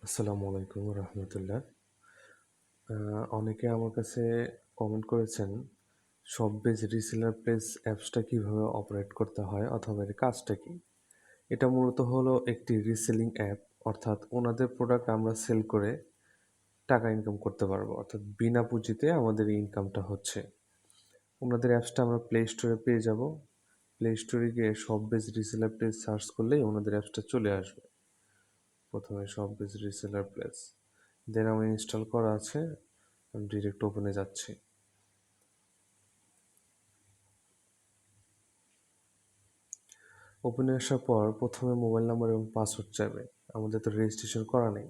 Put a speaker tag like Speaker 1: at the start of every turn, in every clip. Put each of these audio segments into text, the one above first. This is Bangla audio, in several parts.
Speaker 1: আসসালামু আলাইকুম রহমতুল্লাহ। অনেকে আমার কাছে কমেন্ট করেছেন শপবেজ রিসেলার প্লেস অ্যাপসটা কিভাবে অপারেট করতে হয় অথবা এর কাজটা কি। এটা মূলত হলো একটি রিসেলিং অ্যাপ, অর্থাৎ ওনাদের প্রোডাক্ট আমরা সেল করে টাকা ইনকাম করতে পারবো, অর্থাৎ বিনা পুঁজিতে আমাদের এই ইনকামটা হচ্ছে। ওনাদের অ্যাপসটা আমরা প্লে স্টোরে পেয়ে যাব। প্লে স্টোরে গিয়ে শপবেজ রিসেলার প্লেস সার্চ করলেই ওনাদের অ্যাপসটা চলে আসবে। প্রথমে শপবেজ রিসেলার প্লেস, দেন আমার ইনস্টল করা আছে, আমি ডিরেক্ট ওপেনে যাচ্ছি। ওপেনে আসার পর প্রথমে মোবাইল নাম্বার এবং পাসওয়ার্ড চাইবে। আমাদের তো রেজিস্ট্রেশন করা নেই,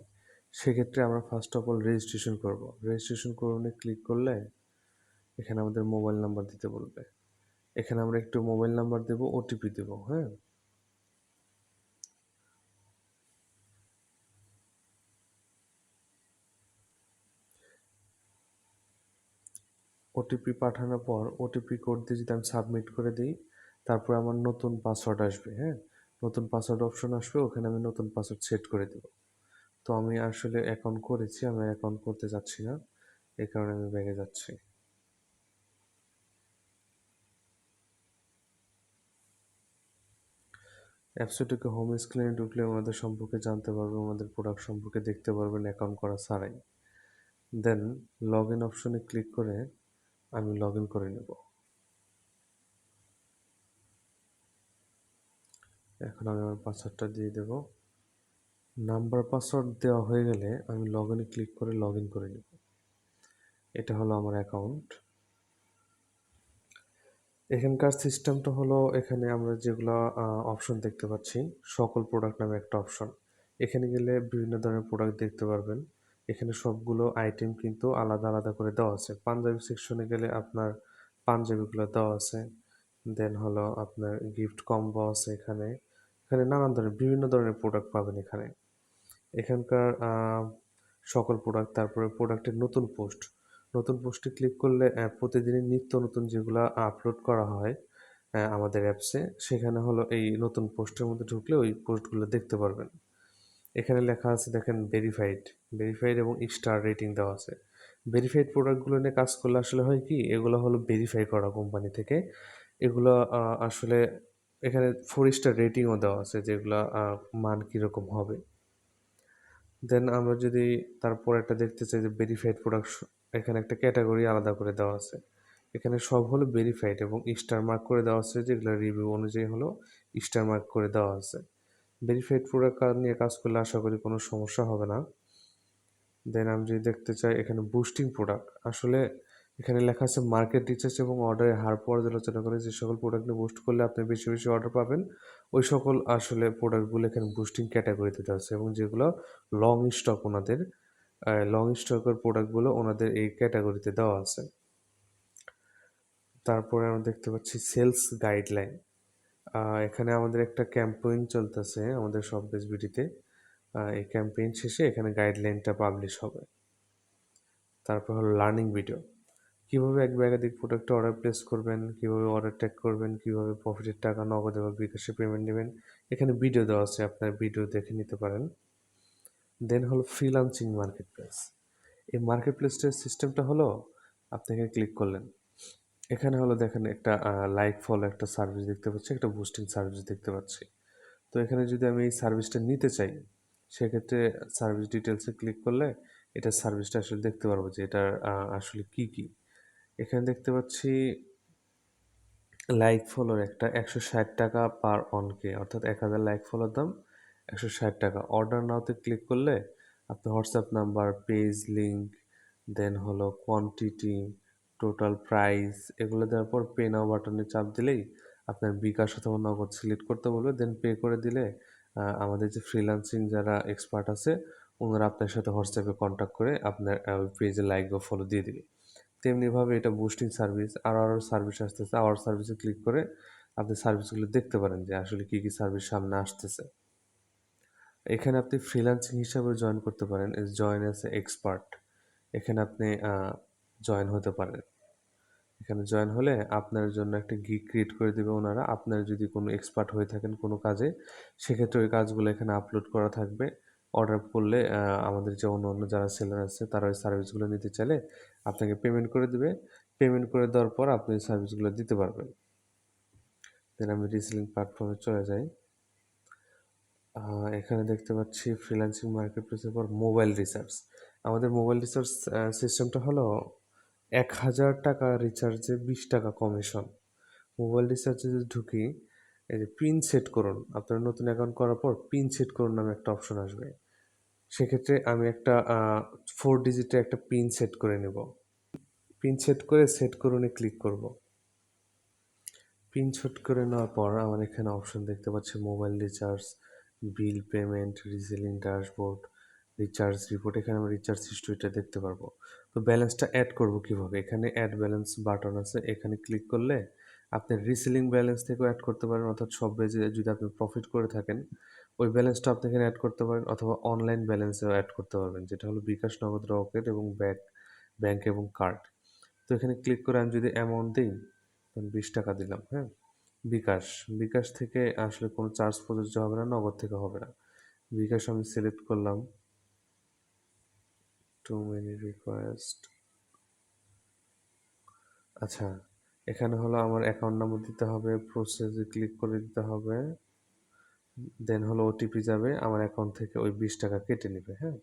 Speaker 1: সেক্ষেত্রে আমরা ফার্স্ট অফ অল রেজিস্ট্রেশন করব। রেজিস্ট্রেশন করুনে ক্লিক করলে এখানে আমাদের মোবাইল নাম্বার দিতে বলবে। এখানে আমরা একটু মোবাইল নাম্বার দেবো, ওটিপি দেবো। হ্যাঁ, ওটিপি পাঠানোর পর ওটিপি কোড দিয়ে যদি আমি সাবমিট করে দিই, তারপর আমার নতুন পাসওয়ার্ড আসবে। হ্যাঁ, নতুন পাসওয়ার্ড অপশন আসবে, ওখানে আমি নতুন পাসওয়ার্ড সেট করে দেবো। তো আমি আসলে অ্যাকাউন্ট করেছি, আমি অ্যাকাউন্ট করতে যাচ্ছি না, এই কারণে আমি ব্যাগে যাচ্ছি। অ্যাপসে ঢুকে হোম স্ক্রিনে ঢুকলে ওনাদের সম্পর্কে জানতে পারবেন, ওনাদের প্রোডাক্ট সম্পর্কে দেখতে পারবেন অ্যাকাউন্ট করা ছাড়াই। দেন লগ ইন অপশনে ক্লিক করে আমি লগ ইন করে নেব। এখন আমি আমার পাসওয়ার্ডটা দিয়ে দেব। নাম্বার পাসওয়ার্ড দেওয়া হয়ে গেলে আমি লগ ইনে ক্লিক করে লগ ইন করে নেব। এটা হলো আমার অ্যাকাউন্ট। এখানকার সিস্টেমটা হলো, এখানে আমরা যেগুলো অপশন দেখতে পাচ্ছি, সকল প্রোডাক্ট নামে একটা অপশন। এখানে গেলে বিভিন্ন ধরনের প্রোডাক্ট দেখতে পারবেন। এখানে সবগুলো আইটেম কিন্তু আলাদা আলাদা করে দেওয়া আছে। পাঞ্জাবি সেকশনে গেলে আপনার পাঞ্জাবিগুলো দেওয়া আছে। দেন হলো আপনার গিফট কম্বো আছে এখানে। এখানে নানান ধরনের বিভিন্ন ধরনের প্রোডাক্ট পাবেন এখানে। এখানকার সকল প্রোডাক্ট, তারপরে প্রোডাক্টের নতুন পোস্ট, নতুন পোস্টে ক্লিক করলে প্রতিদিনই নিত্য নতুন যেগুলো আপলোড করা হয় আমাদের অ্যাপসে, সেখানে হলো এই নতুন পোস্টের মধ্যে ঢুকলে ওই পোস্টগুলো দেখতে পারবেন। এখানে লেখা আছে দেখেন ভেরিফাইড, ভেরিফাইড এবং স্টার রেটিং দেওয়া আছে। ভেরিফাইড প্রোডাক্টগুলো নিয়ে কাজ করলে আসলে হয় কি, এগুলো হলো ভেরিফাই করা কোম্পানি থেকে। এগুলো আসলে এখানে 4 স্টার রেটিংও দেওয়া আছে, যেগুলো মান কীরকম হবে। দেন আমরা যদি তারপর একটা দেখতে চাই যে ভেরিফাইড প্রোডাক্ট, এখানে একটা ক্যাটাগরি আলাদা করে দেওয়া আছে। এখানে সব হলো ভেরিফাইড এবং স্টার মার্ক করে দেওয়া আছে, যেগুলো রিভিউ অনুযায়ী হলো স্টার মার্ক করে দেওয়া আছে। ভেরিফাইড প্রোডাক্ট নিয়ে কাজ করলে আশা করি কোনো সমস্যা হবে না। দেন আমি যদি দেখতে চাই এখানে বুস্টিং প্রোডাক্ট, আসলে এখানে লেখা আছে মার্কেট রিসার্চ এবং অর্ডারের হার পর্যালোচনা করে যে সকল প্রোডাক্ট নিয়ে বুস্ট করলে আপনি বেশি বেশি অর্ডার পাবেন, ওই সকল আসলে প্রোডাক্টগুলো এখানে বুস্টিং ক্যাটাগরিতে দেওয়া আছে। এবং যেগুলো লং স্টক, ওনাদের লং স্টকের প্রোডাক্টগুলো ওনাদের এই ক্যাটাগরিতে দেওয়া আছে। তারপরে আমরা দেখতে পাচ্ছি সেলস গাইডলাইন। এখানে আমাদের একটা ক্যাম্পেইন চলতেছে আমাদের শপবেজ বিডিতে। এই ক্যাম্পেইন শেষে এখানে গাইডলাইনটা পাবলিশ হবে। তারপর হলো লার্নিং ভিডিও, কীভাবে এক বা একাধিক প্রোডাক্টে অর্ডার প্লেস করবেন, কীভাবে অর্ডার ট্যাগ করবেন, কীভাবে প্রফিটের টাকা নগদে বা বিকাশে পেমেন্ট নেবেন, এখানে ভিডিও দেওয়া আছে, আপনার ভিডিও দেখে নিতে পারেন। দেন হলো ফ্রিল্যান্সিং মার্কেট প্লেস। এই মার্কেট প্লেসটার সিস্টেমটা হলো, আপনি এখানে ক্লিক করলেন, এখানে হলো দেখেন একটা লাইক ফলো একটা সার্ভিস দেখতে পাচ্ছি, একটা বুস্টিং সার্ভিস দেখতে পাচ্ছি। তো এখানে যদি আমি এই সার্ভিসটা নিতে চাই, সেক্ষেত্রে সার্ভিস ডিটেলসে ক্লিক করলে এটা সার্ভিসটা আসলে দেখতে পারবো যে এটার আসলে কি কি। এখানে দেখতে পাচ্ছি লাইক ফলোর একটা 160 টাকা পার অনকে, অর্থাৎ 1000 লাইক ফলোর দাম 160 টাকা। অর্ডার নাওতে ক্লিক করলে আপনি হোয়াটসঅ্যাপ নাম্বার, পেজ লিঙ্ক, দেন হলো কোয়ান্টিটি, টোটাল প্রাইস, এগুলো দেওয়ার পর পে নাও বাটনে চাপ দিলেই আপনার বিকাশ অথবা নগদ সিলেক্ট করতে বলবে। দেন পে করে দিলে আমাদের যে ফ্রিল্যান্সিং যারা এক্সপার্ট আছে, ওনারা আপনার সাথে হোয়াটসঅ্যাপে কন্ট্যাক্ট করে আপনার পেজে লাইক বা ফলো দিয়ে দিবে। তেমনিভাবে এটা বুস্টিং সার্ভিস, আরও সার্ভিস আসতেছে, আওয়ার সার্ভিসে ক্লিক করে আপনি সার্ভিসগুলো দেখতে পারেন যে আসলে কী কী সার্ভিস সামনে আসতেছে। এখানে আপনি ফ্রিল্যান্সিং হিসাবে জয়েন করতে পারেন, জয়েন অ্যাজ এক্সপার্ট, এখানে আপনি জয়েন হতে পারেন। এখানে জয়েন হলে আপনার জন্য একটা গিগ ক্রিয়েট করে দেবে ওনারা। আপনার যদি কোনো এক্সপার্ট হয়ে থাকেন কোনো কাজে, সেক্ষেত্রে ওই কাজগুলো এখানে আপলোড করা থাকবে। অর্ডার করলে আমাদের যে অন্য অন্য যারা সেলার আছে তারা ওই সার্ভিসগুলো নিতে চাইলে আপনাকে পেমেন্ট করে দিবে। পেমেন্ট করে দেওয়ার পর আপনি ওই সার্ভিসগুলো দিতে পারবেন। দেন আমি রিসেলিং প্ল্যাটফর্মে চলে যাই। এখানে দেখতে পাচ্ছি ফ্রিল্যান্সিং মার্কেটপ্লেসের পর মোবাইল রিচার্জ। আমাদের মোবাইল রিচার্জ সিস্টেমটা হলো 1,000 টাকা রিচার্জে 20 টাকা কমিশন। মোবাইল রিচার্জে যদি ঢুকি, এই যে পিন সেট করুন, আপনার নতুন অ্যাকাউন্ট করার পর পিন সেট করুন নামে একটা অপশন আসবে। সেক্ষেত্রে আমি একটা 4 ডিজিটের একটা পিন সেট করে নেব। পিন সেট করে সেট করুনে ক্লিক করব। পিন সেট করে নেওয়ার পর আমার এখানে অপশন দেখতে পাচ্ছি mobile recharge, bill payment, reselling dashboard, recharge report. এখানে আমি রিচার্জ হিস্ট্রিটা দেখতে পারবো। তো ব্যালেন্সটা অ্যাড করব কিভাবে? এখানে অ্যাড ব্যালেন্স বাটন আছে, এখানে ক্লিক করলে আপনি রিসেলিং ব্যালেন্স থেকেও অ্যাড করতে পারেন, অর্থাৎ সব বেজে যদি আপনি প্রফিট করে থাকেন ওই ব্যালেন্সটা আপনি এখানে অ্যাড করতে পারেন, অথবা অনলাইন ব্যালেন্সেও অ্যাড করতে পারবেন, যেটা হলো বিকাশ, নগদ, রকেট এবং ব্যাংক এবং কার্ড। তো এখানে ক্লিক করে আমি যদি অ্যামাউন্ট দিই, 20 টাকা দিলাম, হ্যাঁ। বিকাশ, বিকাশ থেকে আসলে কোনো চার্জ প্রযোজ্য হবে না, নগদ থেকে হবে না। বিকাশ আমি সিলেক্ট করলাম, টু মেনি রিকোয়েস্ট। আচ্ছা, এখানে হলো আমার অ্যাকাউন্ট নাম্বার দিতে হবে, প্রসেসে ক্লিক করে দিতে হবে, দেন হলো ওটিপি যাবে, আমার অ্যাকাউন্ট থেকে ওই 20 টাকা কেটে নেবে, হ্যাঁ।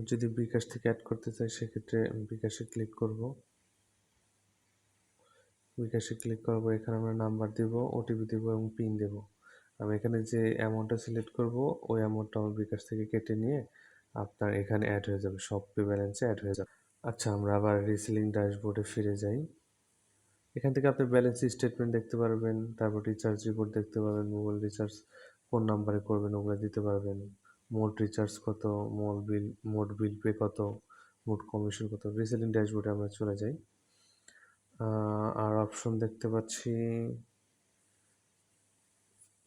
Speaker 1: যদি বিকাশ থেকে অ্যাড করতে চাই সেক্ষেত্রে বিকাশে ক্লিক করব। বিকাশে ক্লিক করব, এখানে আমরা নাম্বার দিব, ওটিপি দিব এবং পিন দেব। আমি এখানে যে অ্যামাউন্টটা সিলেক্ট করব ওই অ্যামাউন্টটা আমার বিকাশ থেকে কেটে নিয়ে আপনার এখানে অ্যাড হয়ে যাবে, সব পে ব্যালেন্সে অ্যাড হয়ে যাবে। আচ্ছা, আমরা আবার রিসেলিং ড্যাশবোর্ডে ফিরে যাই। এখান থেকে আপনি ব্যালেন্স স্টেটমেন্ট দেখতে পারবেন, তারপর রিচার্জ রিপোর্ট দেখতে পারবেন, মোবাইল রিচার্জ কোন নাম্বারে করবেন ওগুলো দিতে পারবেন, মোট রিচার্জ কত, মোট বিল পে কত, মোট কমিশন কত। রিসেলিং ড্যাশবোর্ডে আমরা চলে যাই। আর অপশন দেখতে পাচ্ছি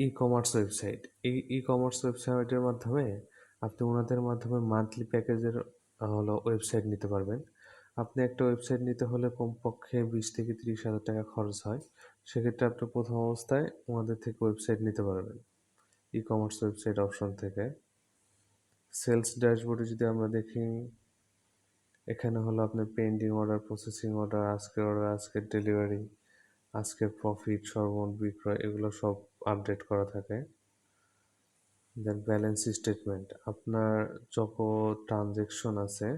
Speaker 1: ই কমার্স ওয়েবসাইট। এই ই কমার্স ওয়েবসাইটের মাধ্যমে আপনি ওনাদের মাধ্যমে মান্থলি প্যাকেজের হলো ওয়েবসাইট নিতে পারবেন। আপনি একটা ওয়েবসাইট নিতে হলে কমপক্ষে 20 থেকে 30 হাজার টাকা খরচ হয়। সেক্ষেত্রে আপনি প্রথম অবস্থায় ওনাদের থেকে ওয়েবসাইট নিতে পারবেন ই কমার্স ওয়েবসাইট অপশন থেকে। সেলস ড্যাশবোর্ডে যদি আমরা দেখি, এখানে হলো আপনার পেন্ডিং অর্ডার, প্রসেসিং অর্ডার, আজকের ডেলিভারি, আজকের প্রফিট, সর্বমোট বিক্রয়, এগুলো সব আপডেট করা থাকে। দেন ব্যালেন্স স্টেটমেন্ট, আপনার যত ট্রানজেকশন আছে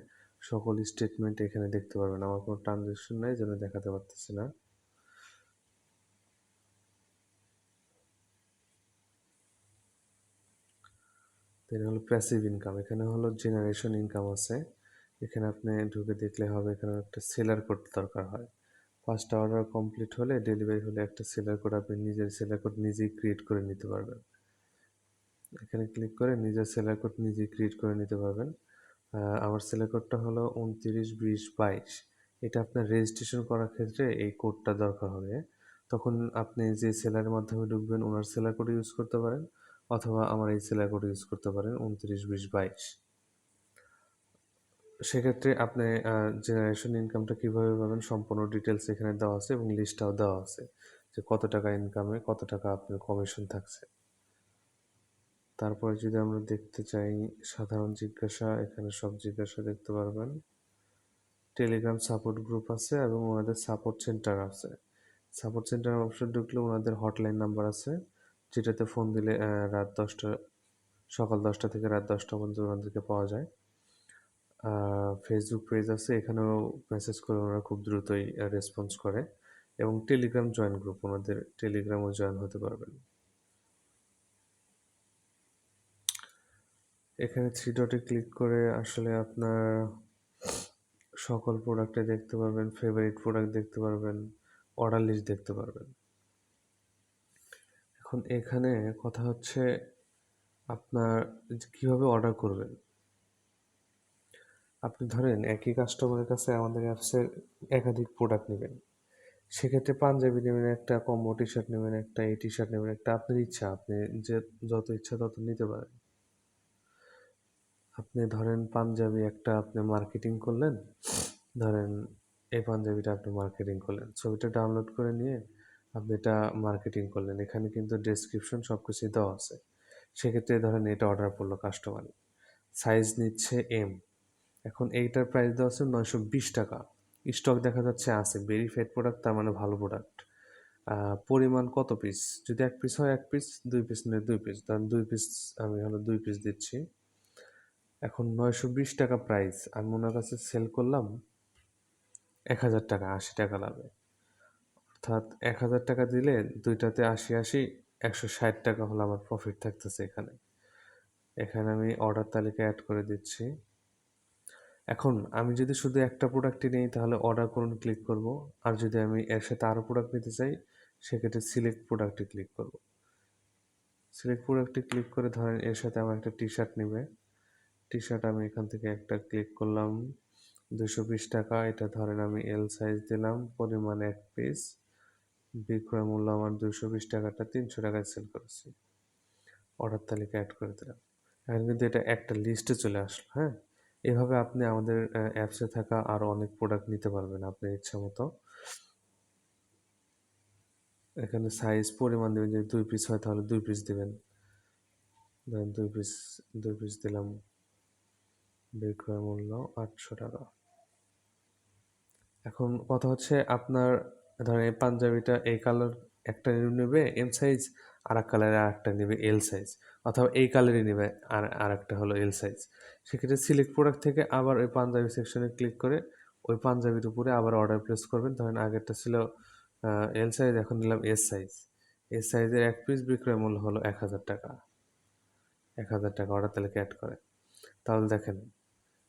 Speaker 1: সকল স্টেটমেন্ট এখানে দেখতে পারবেন। আমার কোনো ট্রানজেকশন নেই, যেন দেখাতে পারতেছি না। দেন হলো প্যাসিভ ইনকাম, এখানে হলো জেনারেশন ইনকাম আছে। এখানে আপনি ঢুকে দেখলে হবে, এখানে একটা সেলার কোড দরকার হয়। 5টা অর্ডার কমপ্লিট হলে, ডেলিভারি হলে একটা সেলার কোড আপনি নিজের সেলার কোড নিজেই ক্রিয়েট করে নিতে পারবেন। এখানে ক্লিক করে নিজের সেলার কোড নিজেই ক্রিয়েট করে নিতে পারবেন। আমার সেলার কোডটা হলো 292022। এটা আপনার রেজিস্ট্রেশন করার ক্ষেত্রে এই কোডটা দরকার হবে। তখন আপনি যে সেলারের মাধ্যমে ঢুকবেন ওনার সেলার কোড ইউজ করতে পারেন, অথবা আমার এই সেলার কোড ইউজ করতে পারেন 292022। সেক্ষেত্রে আপনি জেনারেশন ইনকামটা কীভাবে পাবেন সম্পূর্ণ ডিটেলস এখানে দেওয়া আছে এবং লিস্টটাও দেওয়া আছে যে কত টাকা ইনকামে কত টাকা আপনার কমিশন থাকছে। তারপরে যদি আমরা দেখতে চাই সাধারণ জিজ্ঞাসা, এখানে সব জিজ্ঞাসা দেখতে পারবেন। টেলিগ্রাম সাপোর্ট গ্রুপ আছে এবং ওনাদের সাপোর্ট সেন্টার আছে। সাপোর্ট সেন্টার অবশ্যই ঢুকলে ওনাদের হটলাইন নাম্বার আছে, যেটাতে ফোন দিলে সকাল 10টা থেকে রাত 10টা পর্যন্ত ওনাদেরকে পাওয়া যায়। ফেসবুক পেজ আছে, এখানেও মেসেজ করে ওনারা খুব দ্রুতই রেসপন্স করে। এবং টেলিগ্রাম জয়েন গ্রুপ, ওনাদের টেলিগ্রামও জয়েন হতে পারবেন। এখানে থ্রি ডটে ক্লিক করে আসলে আপনার সকল প্রোডাক্টে দেখতে পারবেন, ফেভারিট প্রোডাক্ট দেখতে পারবেন, অর্ডার লিস্ট দেখতে পারবেন। এখন এখানে কথা হচ্ছে আপনার কিভাবে অর্ডার করবেন। আপনি ধরেন একই কাস্টমারের কাছে আমাদের অ্যাপসের একাধিক প্রোডাক্ট নেবেন, সেক্ষেত্রে পাঞ্জাবি নেবেন একটা, কম্বো টি শার্ট নেবেন একটা, এই টি শার্ট নেবেন একটা, আপনার ইচ্ছা, আপনি যে যত ইচ্ছা তত নিতে পারেন। আপনি ধরেন পাঞ্জাবি একটা আপনি মার্কেটিং করলেন, ধরেন এই পাঞ্জাবিটা আপনি মার্কেটিং করলেন, ছবিটা ডাউনলোড করে নিয়ে আপনি এটা মার্কেটিং করলেন। এখানে কিন্তু ডেসক্রিপশন সব কিছুই দেওয়া আছে। সেক্ষেত্রে ধরেন এটা অর্ডার করলো কাস্টমার, সাইজ নিচ্ছে এম। এখন এইটার প্রাইস দেওয়া আছে 920 টাকা। স্টক দেখা যাচ্ছে আছে, ভেরিফাইড প্রোডাক্ট, তার মানে ভালো প্রোডাক্ট। পরিমাণ কত পিস? যদি 1 পিস হয় 1 পিস, 2 পিস নিলে 2 পিস, ধরেন 2 পিস, আমি হলো 2 পিস দিচ্ছি। এখন 920 টাকা প্রাইস, আমি ওনার কাছে সেল করলাম 1000 টাকা, 80 টাকা লাভে। অর্থাৎ 1000 টাকা দিলে দুইটাতে 80 80, 160 টাকা হলো আমার প্রফিট থাকতেছে এখানে। এখানে আমি অর্ডার তালিকা অ্যাড করে দিচ্ছি। এখন আমি যদি শুধু একটা প্রোডাক্টই নিই তাহলে অর্ডার করুন ক্লিক করব, আর যদি আমি এর সাথে আরও প্রোডাক্ট নিতে চাই সেক্ষেত্রে সিলেক্ট প্রোডাক্টে ক্লিক করব। সিলেক্ট প্রোডাক্টে ক্লিক করে ধরেন এর সাথে আমার একটা টি শার্ট নেবে, টি শার্ট আমি এখান থেকে একটা ক্লিক করলাম, 220 টাকা। এটা ধরেন আমি এল সাইজ দিলাম, পরিমাণ 1 পিস, বিক্রয় মূল্য আমার 220 টাকাটা 300 টাকায় সেল করেছি, অর্ডার তালিকা অ্যাড করে দিলাম। এখন কিন্তু এটা একটা লিস্টে চলে আসলো। হ্যাঁ, এভাবে আপনি আমাদের অ্যাপসে থাকা আরও অনেক প্রোডাক্ট নিতে পারবেন আপনার ইচ্ছা মতো। এখানে সাইজ পরিমাণ দেবেন, যদি 2 পিস হয় তাহলে 2 পিস দেবেন, ধরেন 2 পিস, 2 পিস দিলাম, বিক্রয় মূল্য 800 টাকা। এখন কথা হচ্ছে আপনার ধরেন এই পাঞ্জাবিটা এই কালার একটা নেবে এম সাইজ, আর এক কালারে আর একটা নেবে এল সাইজ, অথবা এই কালারই নেবে আর একটা হলো এল সাইজ। সেক্ষেত্রে সিলেক্ট প্রোডাক্ট থেকে আবার ওই পাঞ্জাবি সেকশনে ক্লিক করে ওই পাঞ্জাবির উপরে আবার অর্ডার প্লেস করবেন। ধরেন আগেরটা ছিল এল সাইজ, এখন নিলাম এস সাইজ। এস সাইজের 1 পিস বিক্রয় মূল্য হলো 1000 টাকা। 1000 টাকা অর্ডার তালিকা অ্যাড করে, তাহলে দেখেন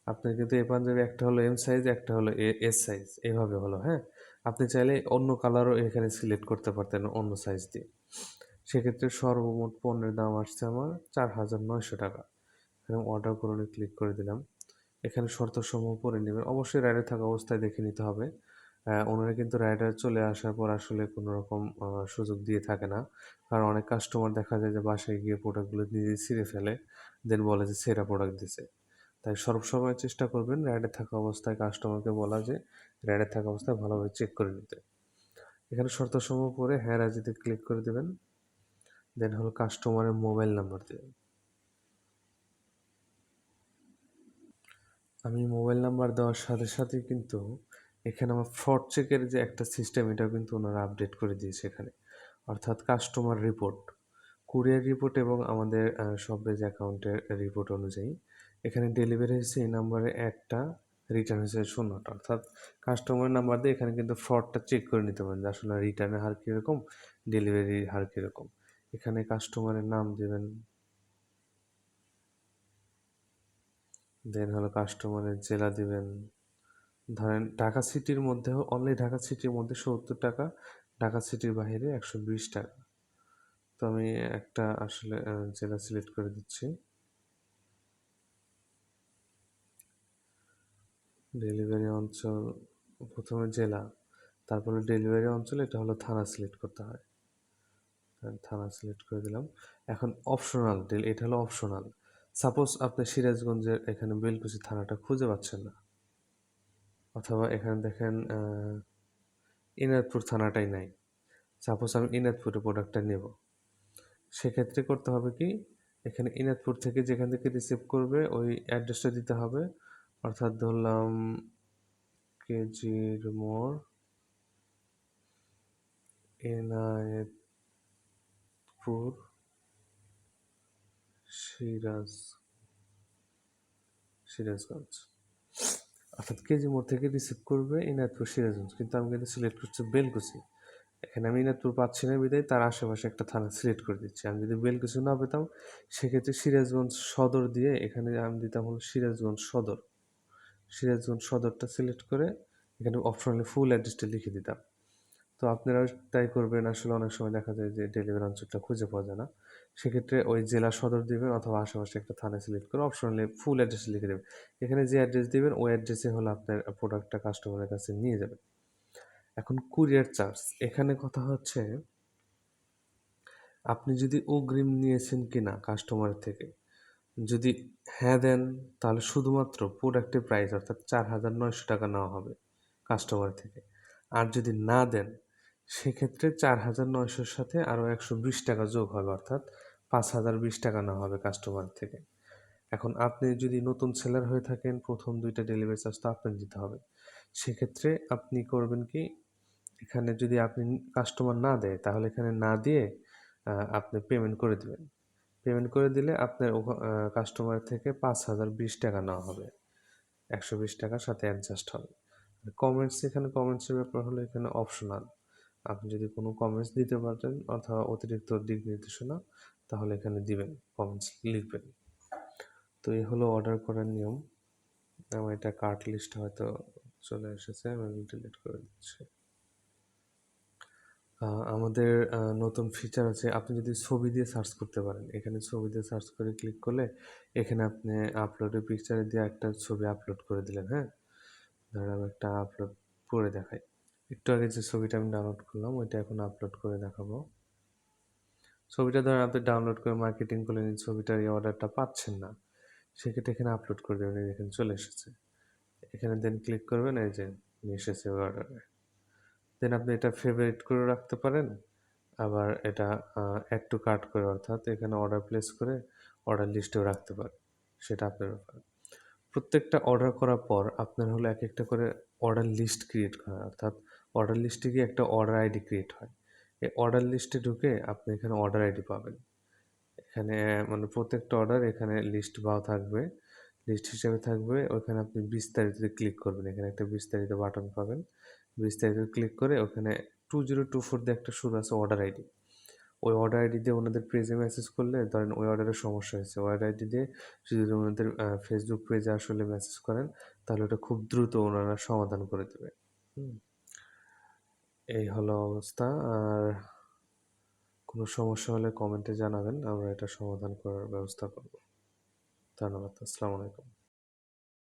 Speaker 1: আপনার কিন্তু এই পাঞ্জাবি একটা হলো এম সাইজ, একটা হলো এস সাইজ, এইভাবে হলো। হ্যাঁ, আপনি চাইলে অন্য কালারও এখানে সিলেক্ট করতে পারতেন অন্য সাইজ দিয়ে। সেক্ষেত্রে সর্বমোট পণ্যের দাম আসছে আমার 4900 টাকা। এখানে অর্ডার করুন ক্লিক করে দিলাম। এখানে শর্তসমূহ পড়ে নেবেন, অবশ্যই রাইডার থাকা অবস্থায় দেখে নিতে হবে। ওনারা কিন্তু রাইডার চলে আসার পর আসলে কোনো রকম সুযোগ দিয়ে থাকে না, কারণ অনেক কাস্টমার দেখা যায় যে বাসায় গিয়ে প্রোডাক্টগুলো নিজে ছিঁড়ে ফেলে, দেন বলে যে সেরা প্রোডাক্ট দিছে। তাই সবসময় চেষ্টা করবেন রাইডে থাকা অবস্থায় কাস্টমারকে বলা যে রাইডে থাকা অবস্থায় ভালোভাবে চেক করে নিতে। এখানে শর্তসমূহ পরে হ্যাঁ রাজিতে ক্লিক করে দেবেন, দেন হলো কাস্টমারের মোবাইল নাম্বার দেবেন। আমি মোবাইল নাম্বার দেওয়ার সাথে সাথে কিন্তু এখানে আমার ফ্রড চেকের যে একটা সিস্টেম, এটাও কিন্তু ওনারা আপডেট করে দিয়েছে এখানে। অর্থাৎ কাস্টমার রিপোর্ট, কুরিয়ার রিপোর্ট এবং আমাদের শপেজ অ্যাকাউন্টের রিপোর্ট অনুযায়ী এখানে ডেলিভারি হয়েছে এই নাম্বারে একটা, রিটার্ন হয়েছে 0টা। অর্থাৎ কাস্টমার নাম্বার দিয়ে এখানে কিন্তু ফ্রডটা চেক করে নিতে পারেন যে আসলে রিটার্নের হার কীরকম, ডেলিভারির হার কীরকম। এখানে কাস্টমারের নাম দেবেন, দেন হলো কাস্টমারের জেলা দিবেন। ধরেন ঢাকা সিটির মধ্যে, অনলি ঢাকা সিটির মধ্যে 70 টাকা, ঢাকা সিটির বাইরে 120 টাকা। তো আমি একটা আসলে জেলা সিলেক্ট করে দিচ্ছি, ডেলিভারি অঞ্চল, প্রথমে জেলা, তারপরে ডেলিভারি অঞ্চল, এটা হলো থানা সিলেক্ট করতে হয়, থানা সিলেক্ট করে দিলাম। এখন অপশনাল এটা হলো অপশনাল। সাপোজ আপনি সিরাজগঞ্জের এখানে বেলকুচি থানাটা খুঁজে পাচ্ছেন না, অথবা এখানে দেখেন ইনাদপুর থানাটাই নাই, সাপোজ আমি ইনাদপুরে প্রোডাক্টটা নেব, সেক্ষেত্রে করতে হবে কি, এখানে ইনাদপুর থেকে যেখান থেকে রিসিভ করবে ওই অ্যাড্রেসটা দিতে হবে। অর্থাৎ ধরলাম কেজির মোড়, এনায়েতপুর, সিরাজগঞ্জ। অর্থাৎ কেজি মোড় থেকে রিসিভ করবে এনায়েতপুর সিরাজগঞ্জ, কিন্তু আমি কিন্তু সিলেক্ট করছি বেলকুচি। এখানে আমি এনায়েতপুর পাচ্ছি না বিধায় তার আশেপাশে একটা থানা সিলেক্ট করে দিচ্ছি। আমি যদি বেলকুচি না পেতাম সেক্ষেত্রে সিরাজগঞ্জ সদর দিয়ে এখানে আমি দিতাম হলো সিরাজগঞ্জ সদর। সিরাজগঞ্জ সদরটা সিলেক্ট করে এখানে অপশনালি ফুল অ্যাড্রেসটা লিখে দিতাম। তো আপনারাও তাই করবেন। আসলে অনেক সময় দেখা যায় যে ডেলিভারি অঞ্চলটা খুঁজে পাওয়া যায় না, সেক্ষেত্রে ওই জেলা সদর দিবেন অথবা আশেপাশে একটা থানা সিলেক্ট করে অপশনালি ফুল অ্যাড্রেস লিখে দেবেন। এখানে যে অ্যাড্রেস দিবেন ওই অ্যাড্রেসে হলো আপনার প্রোডাক্টটা কাস্টমারের কাছে নিয়ে যাবেন। এখন কুরিয়ার চার্জ, এখানে কথা হচ্ছে আপনি যদি অগ্রিম নিয়েছেন কিনা কাস্টমারের থেকে, যদি হ্যাঁ দেন তাহলে শুধুমাত্র প্রোডাক্টের প্রাইস অর্থাৎ 4900 টাকা নেওয়া হবে কাস্টমার থেকে। আর যদি না দেন সেক্ষেত্রে 4900-র সাথে আরও 120 টাকা যোগ হবে, অর্থাৎ 5,020 টাকা নেওয়া হবে কাস্টমার থেকে। এখন আপনি যদি নতুন সেলার হয়ে থাকেন, প্রথম 2টা ডেলিভারি চার্জ তো আপনার দিতে হবে। সেক্ষেত্রে আপনি করবেন কি, এখানে যদি আপনি কাস্টমার না দেয় তাহলে এখানে না দিয়ে আপনি পেমেন্ট করে দিবেন। পেমেন্ট করে দিলে আপনার কাস্টমার থেকে 5,020 টাকা নেওয়া হবে, 120 টাকার সাথে অ্যাডজাস্ট হবে। কমেন্টস, এখানে কমেন্টসের ব্যাপার হলো এখানে অপশনাল। আপনি যদি কোনো কমেন্টস দিতে পারেন অথবা অতিরিক্ত দিক নির্দেশনা, তাহলে এখানে দিবেন, কমেন্টস লিখবেন। তো এই হলো অর্ডার করার নিয়ম। আমার এটা কার্ট লিস্টে হয়তো চলে এসেছে, আমি ডিলিট করে দিচ্ছি। আমাদের নতুন ফিচার আছে, আপনি যদি ছবি দিয়ে সার্চ করতে পারেন। এখানে ছবি দিয়ে সার্চ করে ক্লিক করলে এখানে আপনি আপলোডের পিকচারে দিয়ে একটা ছবি আপলোড করে দিলেন। হ্যাঁ, ধরেন আমি একটা আপলোড করে দেখাই। একটু আগে যে ছবিটা আমি ডাউনলোড করলাম ওইটা এখন আপলোড করে দেখাবো। ছবিটা ধরেন আপনি ডাউনলোড করে মার্কেটিং করলেন, এই ছবিটার এই অর্ডারটা পাচ্ছেন না, সেক্ষেত্রে এখানে আপলোড করে দেবেন। এখানে চলে এসেছে, এখানে দেন ক্লিক করবেন, এই যে নিয়ে এসেছে অর্ডারে। দেন আপনি এটা ফেভারিট করে রাখতে পারেন, আবার এটা অ্যাড টু কার্ট করে, অর্থাৎ এখানে অর্ডার প্লেস করে অর্ডার লিস্টেও রাখতে পারেন, সেটা আপনার ব্যাপার। প্রত্যেকটা অর্ডার করার পর আপনার হলো এক একটা করে অর্ডার লিস্ট ক্রিয়েট করা, অর্থাৎ অর্ডার লিস্টে গিয়ে একটা অর্ডার আইডি ক্রিয়েট হয়। এই অর্ডার লিস্টে ঢুকে আপনি এখানে অর্ডার আইডি পাবেন। এখানে মানে প্রত্যেকটা অর্ডার এখানে লিস্ট পাওয়া থাকবে, লিস্ট হিসেবে থাকবে। ওখানে আপনি বিস্তারিততে ক্লিক করবেন, এখানে একটা বিস্তারিত বাটন পাবেন। বিস্তারিত ক্লিক করে ওখানে 2024 দিয়ে একটা শুরু আছে অর্ডার আইডি। ওই অর্ডার আইডি দিয়ে ওনাদের পেজে মেসেজ করলে, ধরেন ওই অর্ডারের সমস্যা হয়েছে, অর্ডার আইডি দিয়ে যদি ওনাদের ফেসবুক পেজে আসলে মেসেজ করেন, তাহলে ওটা খুব দ্রুত ওনারা সমাধান করে দেবে। এই হলো অবস্থা। আর কোনো সমস্যা হলে কমেন্টে জানাবেন, আমরা এটা সমাধান করার ব্যবস্থা করব। ধন্যবাদ। আসসালামু আলাইকুম।